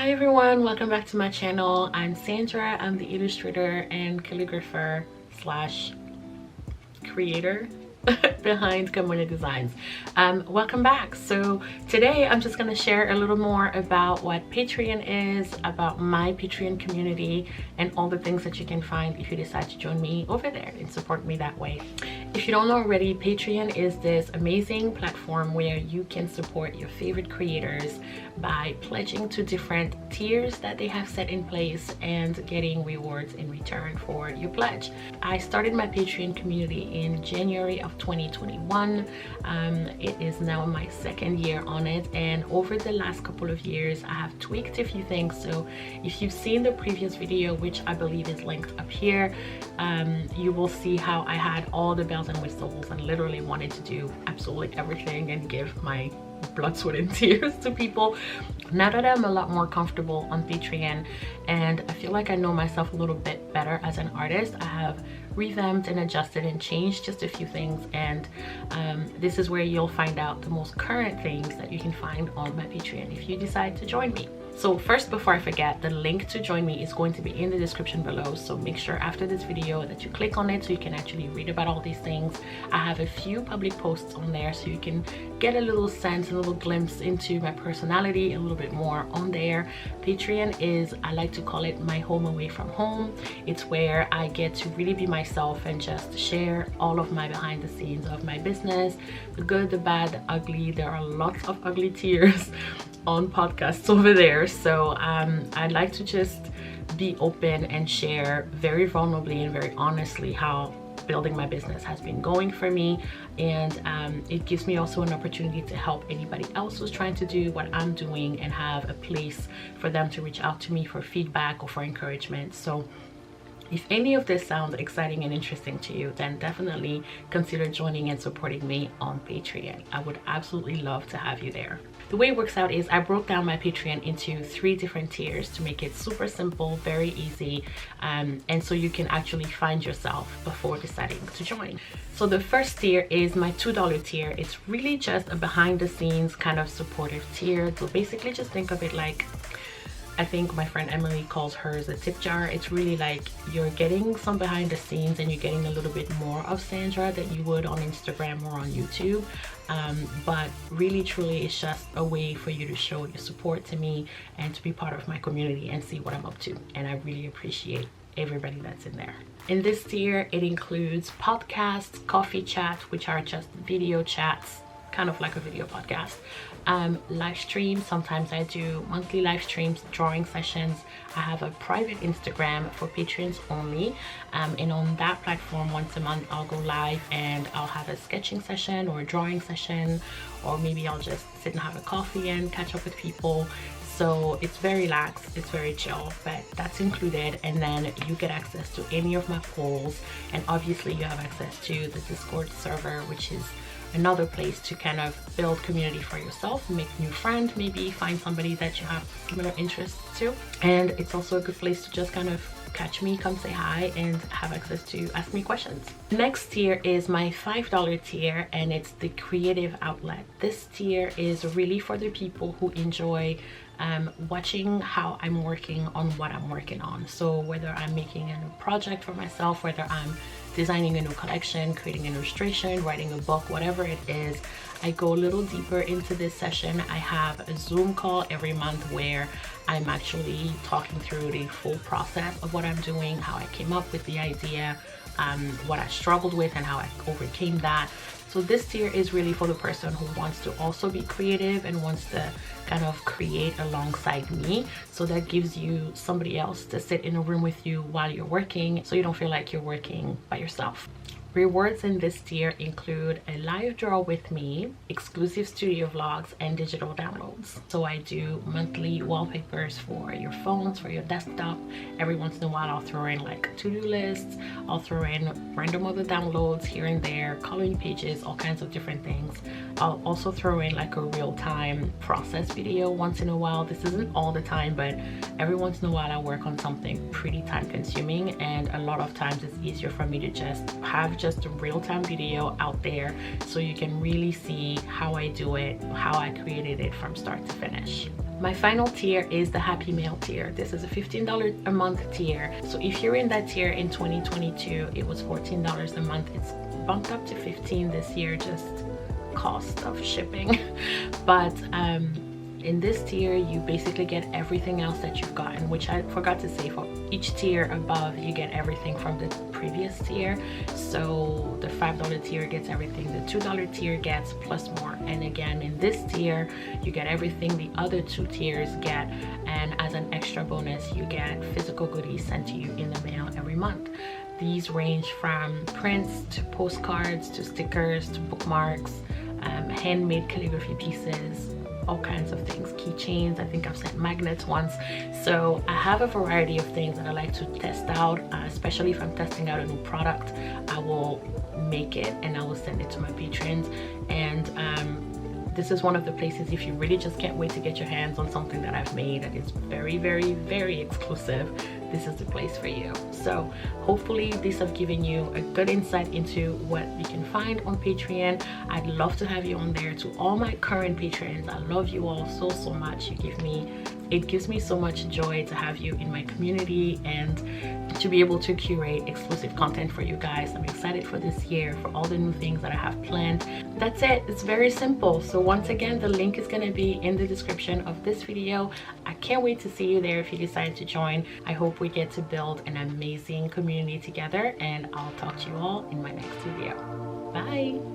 Hi everyone, welcome back to my channel. I'm Sandra. I'm the illustrator and calligrapher slash creator behind Community Designs. Welcome back. So today I'm just going to share a little more about what Patreon is, about my Patreon community, and all the things that you can find if you decide to join me over there and support me that way. If you don't know already, Patreon is this amazing platform where you can support your favorite creators by pledging to different tiers that they have set in place and getting rewards in return for your pledge. I started my Patreon community in January of 2021. It is now my second year on it, and over the last couple of years I have tweaked a few things. So if you've seen the previous video, which I believe is linked up here, you will see how I had all the bells and whistles and literally wanted to do absolutely everything and give my blood, sweat and tears to people. Now that I'm a lot more comfortable on Patreon and I feel like I know myself a little bit better as an artist, I have revamped and adjusted and changed just a few things, and this is where you'll find out the most current things that you can find on my Patreon if you decide to join me. So first, before I forget, the link to join me is going to be in the description below, so make sure after this video that you click on it so you can actually read about all these things. I have a few public posts on there so you can get a little sense, a little glimpse into my personality a little bit more on there. Patreon is, I like to call it, my home away from home. It's where I get to really be myself and just share all of my behind the scenes of my business, the good, the bad, the ugly. There are lots of ugly tears on podcasts over there, so I'd like to just be open and share very vulnerably and very honestly how building my business has been going for me, and it gives me also an opportunity to help anybody else who's trying to do what I'm doing and have a place for them to reach out to me for feedback or for encouragement. So if any of this sounds exciting and interesting to you, then definitely consider joining and supporting me on Patreon. I would absolutely love to have you there. The way it works out is I broke down my Patreon into 3 different tiers to make it super simple, very easy, and so you can actually find yourself before deciding to join. So the first tier is my $2 tier. It's really just a behind the scenes kind of supportive tier. So basically just think of it like, I think my friend Emily calls hers a tip jar. It's really like you're getting some behind the scenes and you're getting a little bit more of Sandra than you would on Instagram or on YouTube. But really truly it's just a way for you to show your support to me and to be part of my community and see what I'm up to, and I really appreciate everybody that's in there. In this tier it includes podcasts, coffee chats, which are just video chats, kind of like a video podcast, live streams. Sometimes I do monthly live streams, drawing sessions. I have a private Instagram for patrons only, and on that platform once a month I'll go live and I'll have a sketching session or a drawing session, or maybe I'll just sit and have a coffee and catch up with people. So it's very relaxed, it's very chill, but that's included. And then you get access to any of my polls, and obviously you have access to the Discord server, which is another place to kind of build community for yourself, make new friends, maybe find somebody that you have similar interests to. And it's also a good place to just kind of catch me, come say hi, and have access to ask me questions. Next tier is my $5 tier, and it's the creative outlet. This tier is really for the people who enjoy watching how I'm working on what I'm working on. So whether I'm making a new project for myself, whether I'm designing a new collection, creating an illustration, writing a book, whatever it is, I go a little deeper into this session. I have a Zoom call every month where I'm actually talking through the full process of what I'm doing, how I came up with the idea, what I struggled with and how I overcame that. So this tier is really for the person who wants to also be creative and wants to kind of create alongside me. So that gives you somebody else to sit in a room with you while you're working, so you don't feel like you're working by yourself. Rewards in this tier include a live draw with me, exclusive studio vlogs, and digital downloads. So I do monthly wallpapers for your phones, for your desktop. Every once in a while I'll throw in like to-do lists, I'll throw in random other downloads here and there, coloring pages, all kinds of different things. I'll also throw in like a real-time process video once in a while. This isn't all the time, but every once in a while I work on something pretty time consuming, and a lot of times it's easier for me to just have just a real-time video out there so you can really see how I do it, how I created it from start to finish. My final tier is the Happy Mail tier. This is a $15 a month tier. So if you're in that tier in 2022, it was $14 a month. It's bumped up to $15 this year, just cost of shipping. But in this tier, you basically get everything else that you've gotten, which I forgot to say, for each tier above you get everything from the previous tier. So the $5 tier gets everything, the $2 tier gets plus more. And again, in this tier you get everything the other two tiers get, and as an extra bonus you get physical goodies sent to you in the mail every month. These range from prints to postcards to stickers to bookmarks, handmade calligraphy pieces, all kinds of things, keychains. I think I've sent magnets once. So I have a variety of things that I like to test out, especially if I'm testing out a new product. I will make it and I will send it to my patrons. And this is one of the places, if you really just can't wait to get your hands on something that I've made that is very, very, very exclusive, this is the place for you. So hopefully these have given you a good insight into what you can find on Patreon. I'd love to have you on there. To all my current patrons, I love you all so much. It gives me so much joy to have you in my community and to be able to curate exclusive content for you guys. I'm excited for this year, for all the new things that I have planned. That's it. It's very simple. So once again, the link is going to be in the description of this video. I can't wait to see you there if you decide to join. I hope we get to build an amazing community together, and I'll talk to you all in my next video. Bye.